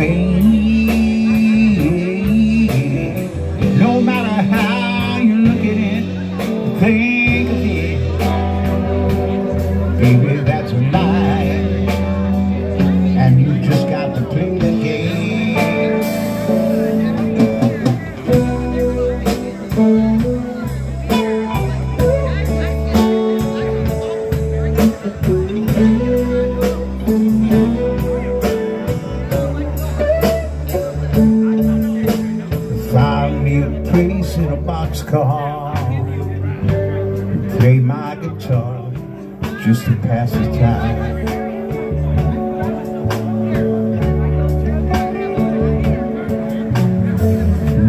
fade. No matter how you look at it, think of it. Baby, that's a lie, and you just got to play the game. Find me a place in a boxcar, play my guitar just to pass the time.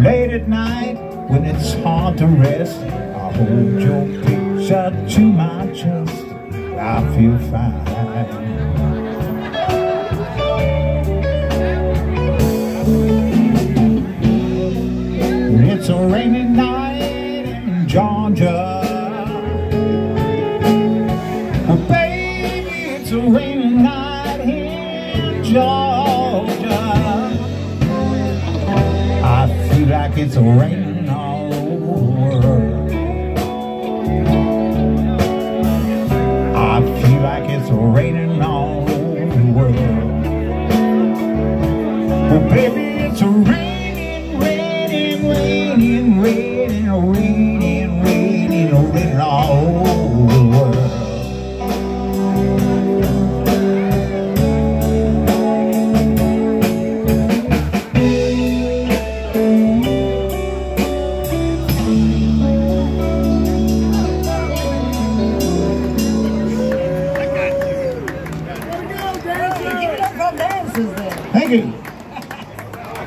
Late at night when it's hard to rest, I hold your picture to my chest. I feel fine. It's a rainy night in Georgia. Oh, baby, it's a rainy night in Georgia. I feel like it's raining all over. I feel like it's raining all over the world. Oh, baby, it's raining. Raining all over the world. Thank you.